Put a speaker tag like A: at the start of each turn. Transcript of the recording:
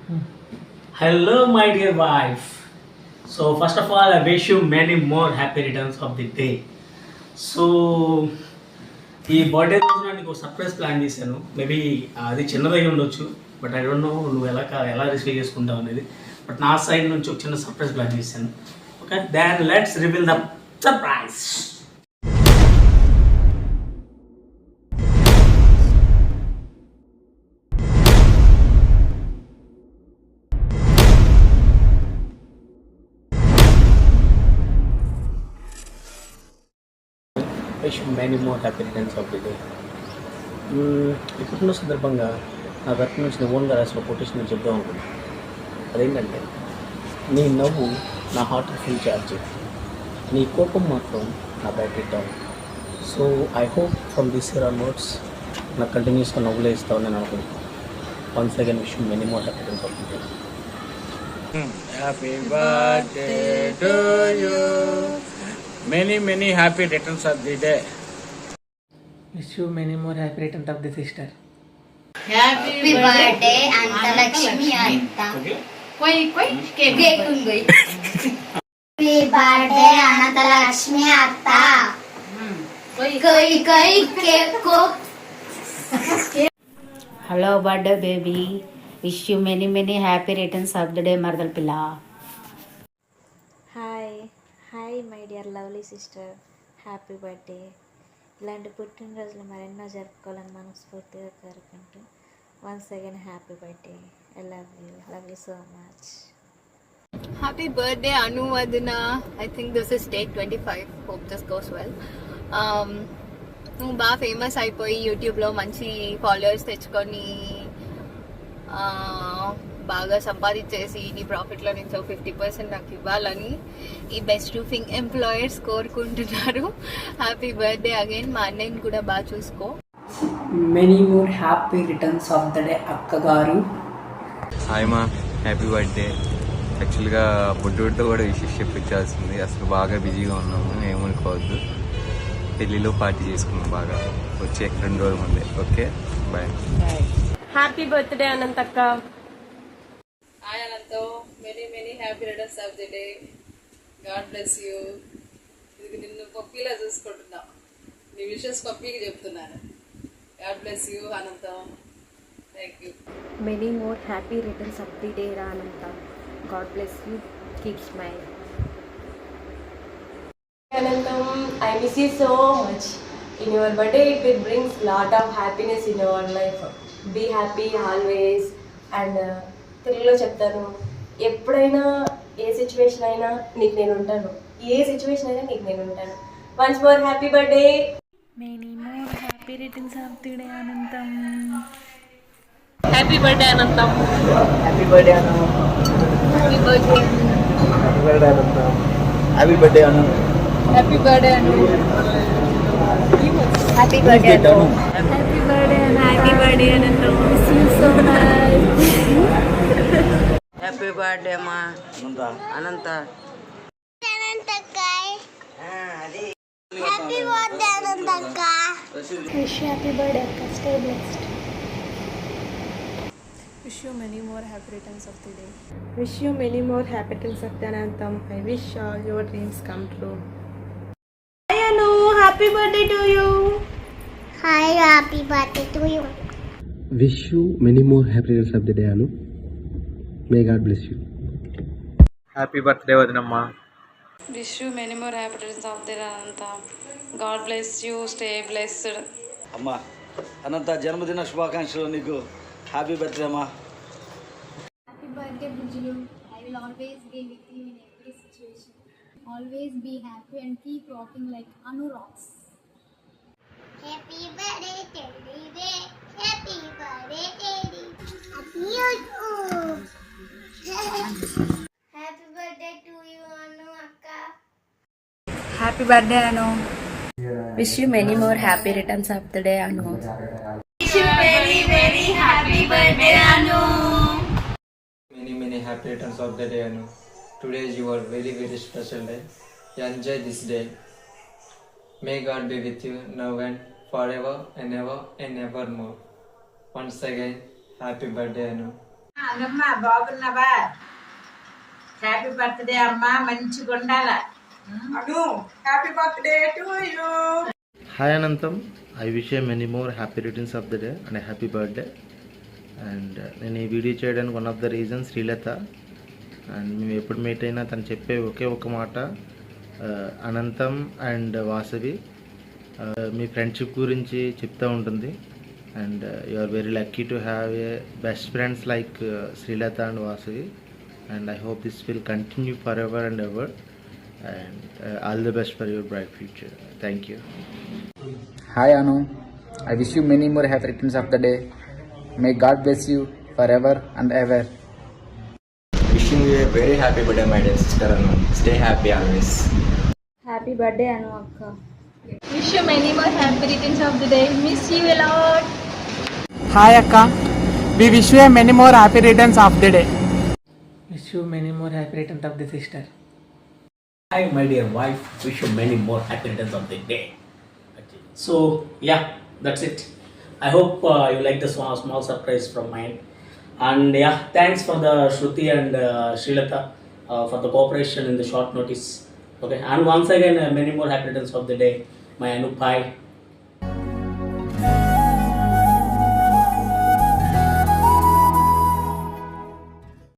A: Hello, my dear wife. So, first of all, I wish you many more happy returns of the day. So ఈ birthday రోజున నీకు surprise plan చేశాను. Maybe అది చిన్నదై ఉండొచ్చు, but I don't know నువ్వు ఎలా receive చేసుకుంటావు అనేది. బట్ నా సైడ్ నుంచి ఒక చిన్న సర్ప్రైజ్ ప్లాన్ చేశాను. Okay, then let's reveal the surprise. Wish many more happy returns of the day. ఇప్పుడున్న సందర్భంగా నా తరఫు నుంచి నేను ఓన్గా రాసిన కొటేషన్ చెప్దాం అనుకుంటున్నాను. అదేంటంటే, నీ నవ్వు నా హార్ట్ ఫుల్ ఛార్జ్, నీ కోపం మాత్రం నా battery down. So I hope from this year onwards నాకు కంటిన్యూస్గా నవ్వులే ఇస్తావు నేను అనుకుంటున్నాను. Once again wish many more happy returns of the day.
B: Happy birthday to you. Many happy returns of the day.
C: Wish you many more happy returns of the sister.
D: Happy birthday Antalakshmi Atta. Koi cake koi. Happy birthday Antalakshmi Atta. Koi cake ko.
E: Hello birthday baby. Wish you many happy returns of the day Mardal Pilla.
F: Hi my dear lovely sister, happy birthday. ఇలాంటి పుట్టినరోజులు మరెన్నో జరుపుకోవాలని మనస్ఫూర్తిగా కోరుకుంటూ once again happy birthday. I love you so much.
G: Happy birthday Anu Vadana. I think this is take 25. Hope this goes well. నువ్వు బాగా famous అయిపోయి యూట్యూబ్లో మంచి ఫాలోవర్స్ తెచ్చుకొని బాగా సంపాదించేసి నీ ప్రాఫిట్లో నుంచి 50% నాకు ఇవ్వాలని ఈ బెస్ట్ రూఫింగ్ ఎంప్లాయర్స్ కోరుకుంటున్నారు. Happy birthday again. మా అన్నయ్యని కూడా బాగా చూసుకో.
C: Many more happy returns of the day అక్కగారు.
H: హాయ్ మా, హ్యాపీ బర్త్డే. యాక్చువల్గా బుడ్డుతో కూడా విషెస్ చెప్పించాల్సింది, అసలు బాగా బిజీగా ఉన్నాము, ఏమనుకోవద్దు. పెళ్ళిలో పార్టీ చేసుకున్నాం బాగా, వచ్చే 2 రోజుల ముందే. Okay, bye.
I: హ్యాపీ బర్త్డే అనంతక్క.
J: హాయ్ అనంతో, many happy returns of the day. God bless you. ఇది నిన్ను పప్పీలా చూసుకుంటున్నా, నీ విషెస్ పప్పీకి చెప్తున్నాను. God bless you Anantam. Thank you.
F: Many more happy returns of the day రా Anantha. God bless you, keep smile.
I: Anantam, I miss you so much. In your birthday, it will bring lot of happiness in your life. Be happy always. And తెలుగులో చెప్తాను, ఎప్పుడైనా ఏ situation అయినా నీకు నేను ఉంటాను, ఏ situation అయినా నీకు నేను ఉంటాను. Once more happy birthday.
F: Many more happy returns of the day Anantam.
I: Happy birthday Anantam.
C: Happy birthday Anu.
I: Happy birthday.
C: Happy birthday Anantam. Happy birthday Anu.
I: Happy birthday Anu.
F: Happy birthday Anu. Happy birthday Anu. Happy birthday Anantam. Miss you so much.
K: Happy birthday అమ్మా Anantha.
D: Happy birthday Anantaka.
F: Wish you happy birthday akka. Stay blessed.
I: Wish you many more happy returns of the day.
F: Wish you many more happy returns of the Anantam. I wish all your dreams come true.
I: Hi Anu, happy birthday to you.
D: Hi, happy birthday to you.
L: Wish you many more happy returns of the day, Anu. May God bless you.
B: Happy birthday వదినమ్మా.
J: Wish you many more happy returns of the day Anantam. God bless you, stay blessed.
K: అమ్మా అనంత, జన్మదిన శుభాకాంక్షలు నీకు. Happy birthday అమ్మా.
D: Happy birthday Bujulu. I will always be with you in every situation. Always be happy and keep rocking like Anu rocks. Happy birthday Teddy bear. Happy birthday Teddy. Happy YouTube. Happy birthday to you Anu akka.
E: Happy birthday Anu. Wish you many more happy returns of the day Anu.
D: Wish you very happy birthday Anu.
H: Many happy returns of the day, Anu. Today is your very special day. Enjoy this day. May God be with you now and forever and ever and evermore. Once again, happy birthday, Anu.
M: అమ్మా బాగున్నావా? Happy birthday అమ్మా, మంచిగా ఉండాల. Anu happy birthday to you.
L: Hi Anantam, I wish you many more happy returns of the day and happy birthday. And నేను ఈ video చేయడానికి one of the reason Srilatha. And మేము ఎప్పుడు మీట్ అయినా తను చెప్పే ఒకే ఒక మాట, అనంతం అండ్ వాసవి మీ ఫ్రెండ్షిప్ గురించి చెప్తూ ఉంటుంది. And you are very lucky to have a best friends like Srilatha and Vasavi. And I hope this will continue forever and ever. And all the best for your bright future. Thank you.
N: Hi Anu, I wish you many more happy returns of the day. May God bless you forever and ever.
H: Wishing you a very happy birthday, my dear sister Anu. Stay happy always.
F: Happy birthday Anu అక్క.
G: Wish you many more happy returns of the day. Miss you a lot.
M: Hi అక్క, we wish you many more happy returns of the day.
C: Wish you many more happy returns of the sister.
A: Hi, my dear wife. Wish you many more happy returns of the day. So yeah, that's it. I hope you like the small surprise from mine. And yeah, thanks for the Shruti and Srilata for the cooperation in the short notice. Okay, and once again, many more happy returns of the day, my Anup bhai.